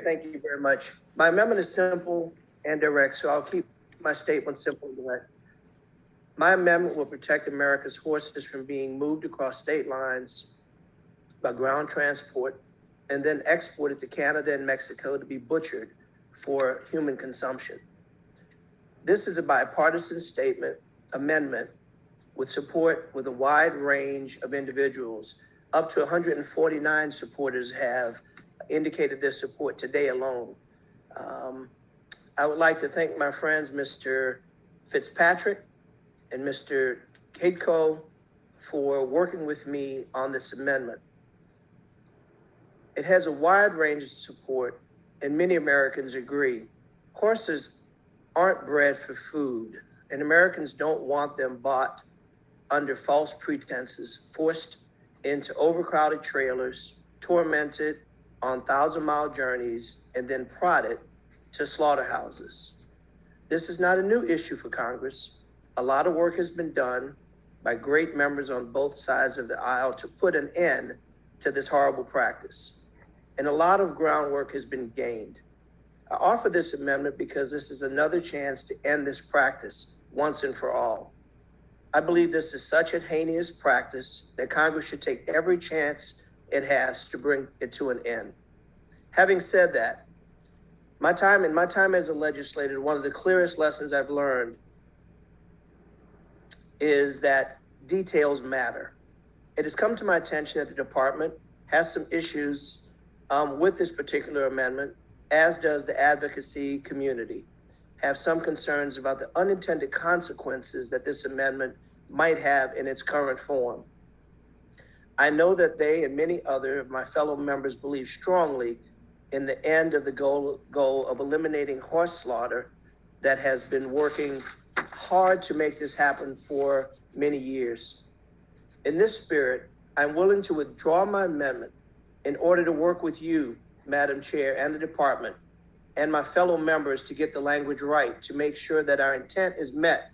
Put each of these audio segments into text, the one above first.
thank you very much. My amendment is simple and direct, so I'll keep my statement simple and direct. My amendment will protect America's horses from being moved across state lines by ground transport and then exported to Canada and Mexico to be butchered for human consumption. This is a bipartisan amendment with support with a wide range of individuals. Up to 149 supporters have indicated their support today alone. I would like to thank my friends, Mr. Fitzpatrick and Mr. Katko, for working with me on this amendment. It has a wide range of support, and many Americans agree. Horses aren't bred for food, and Americans don't want them bought under false pretenses, forced into overcrowded trailers, tormented on 1,000-mile journeys, and then prodded to slaughterhouses. This is not a new issue for Congress. A lot of work has been done by great members on both sides of the aisle to put an end to this horrible practice. And a lot of groundwork has been gained. I offer this amendment because this is another chance to end this practice once and for all. I believe this is such a heinous practice that Congress should take every chance it has to bring it to an end. Having said that, my time as a legislator, one of the clearest lessons I've learned is that details matter. It has come to my attention that the department has some issues with this particular amendment, as does the advocacy community, have some concerns about the unintended consequences that this amendment might have in its current form. I know that they and many other of my fellow members believe strongly in the end of the goal of eliminating horse slaughter that has been working hard to make this happen for many years. In this spirit, I'm willing to withdraw my amendment in order to work with you, Madam Chair, and the department, and my fellow members to get the language right, to make sure that our intent is met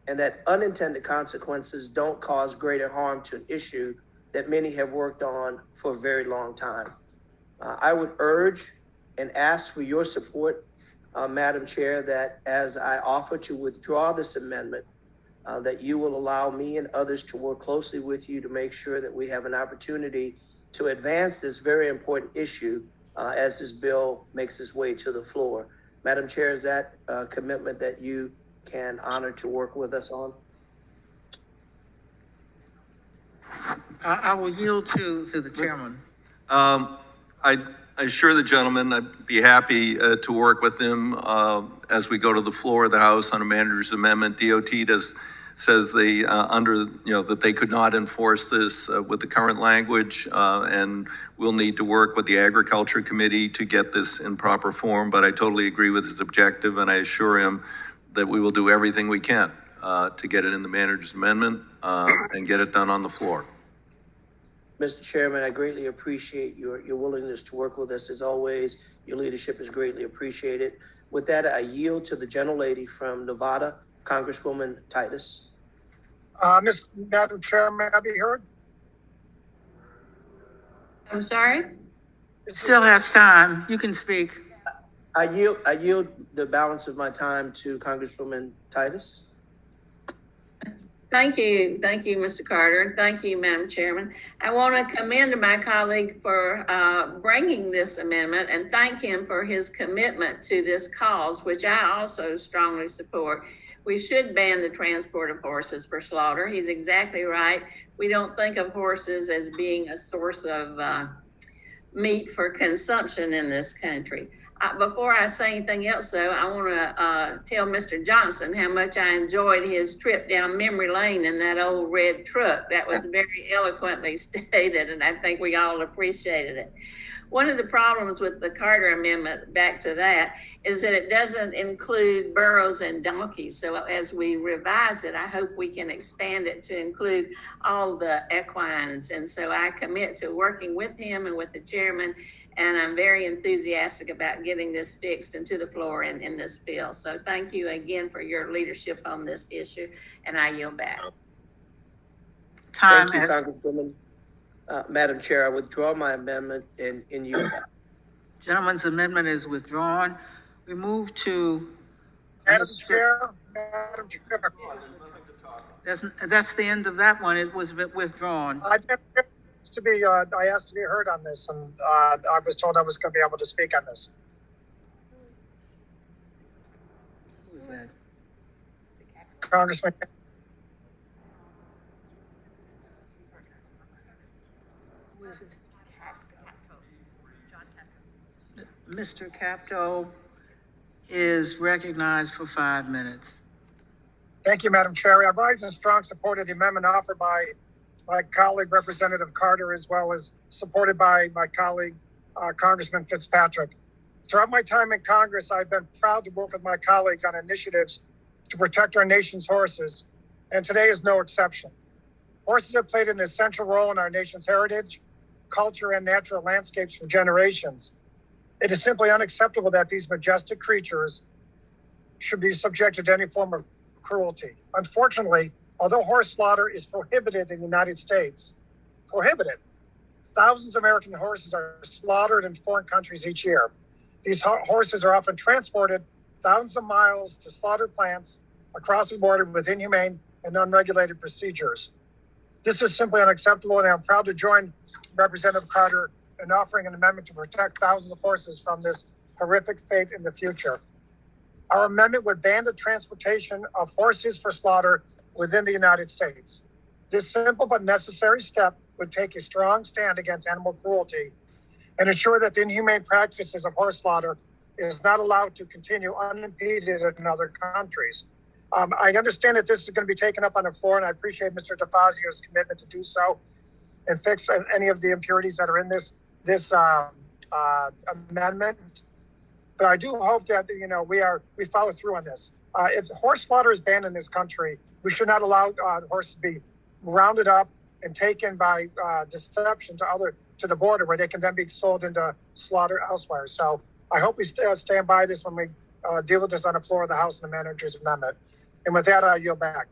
and that unintended consequences don't cause greater harm to an issue that many have worked on for a very long time. I would urge and ask for your support, Madam Chair, that as I offer to withdraw this amendment, that you will allow me and others to work closely with you to make sure that we have an opportunity to advance this very important issue as this bill makes its way to the floor. Madam Chair, is that a commitment that you can honor to work with us on? I will yield to the chairman. I assure the gentleman I'd be happy to work with him as we go to the floor of the House on a manager's amendment. DOT says they that they could not enforce this with the current language, and we'll need to work with the Agriculture Committee to get this in proper form. But I totally agree with his objective, and I assure him that we will do everything we can to get it in the manager's amendment and get it done on the floor. Mr. Chairman, I greatly appreciate your willingness to work with us. As always, your leadership is greatly appreciated. With that, I yield to the gentlelady from Nevada, Congresswoman Titus. Madam Chair, may I be heard? I'm sorry? Still has time. You can speak. I yield the balance of my time to Congresswoman Titus. Thank you, Mr. Carter, and thank you, Madam Chairman. I want to commend my colleague for bringing this amendment and thank him for his commitment to this cause, which I also strongly support. We should ban the transport of horses for slaughter. He's exactly right. We don't think of horses as being a source of meat for consumption in this country. Before I say anything else, though, I want to tell Mr. Johnson how much I enjoyed his trip down memory lane in that old red truck. That was very eloquently stated, and I think we all appreciated it. One of the problems with the Carter Amendment, back to that, is that it doesn't include burros and donkeys. So as we revise it, I hope we can expand it to include all the equines. And so I commit to working with him and with the chairman, and I'm very enthusiastic about getting this fixed and to the floor in this bill. So thank you again for your leadership on this issue, and I yield back. Thank you, Congresswoman. Madam Chair, I withdraw my amendment and yield back. Gentleman's amendment is withdrawn. We move to. Madam Mr. Chair, Madam Chair, That's the end of that one. It was withdrawn. I asked to be heard on this, and I was told I was going to be able to speak on this. Who was that? Congressman, Who is it? Mr. Katko is recognized for 5 minutes. thank you, Madam Chair. I rise in strong support of the amendment offered by my colleague, Representative Carter, as well as supported by my colleague, Congressman Fitzpatrick. Throughout my time in Congress, I've been proud to work with my colleagues on initiatives to protect our nation's horses, and today is no exception. Horses have played an essential role in our nation's heritage, culture, and natural landscapes for generations. It is simply unacceptable that these majestic creatures should be subjected to any form of cruelty. Unfortunately, although horse slaughter is prohibited in the United States, thousands of American horses are slaughtered in foreign countries each year. These horses are often transported thousands of miles to slaughter plants across the border with inhumane and unregulated procedures. This is simply unacceptable, and I'm proud to join Representative Carter in offering an amendment to protect thousands of horses from this horrific fate in the future. Our amendment would ban the transportation of horses for slaughter within the United States. This simple but necessary step would take a strong stand against animal cruelty and ensure that the inhumane practices of horse slaughter is not allowed to continue unimpeded in other countries. I understand that this is going to be taken up on the floor, and I appreciate Mr. DeFazio's commitment to do so and fix any of the impurities that are in this amendment. But I do hope that we follow through on this. If horse slaughter is banned in this country, we should not allow horses to be rounded up and taken by deception to the border, where they can then be sold into slaughter elsewhere. So I hope we stand by this when we deal with this on the floor of the House and the manager's amendment. And with that, I yield back.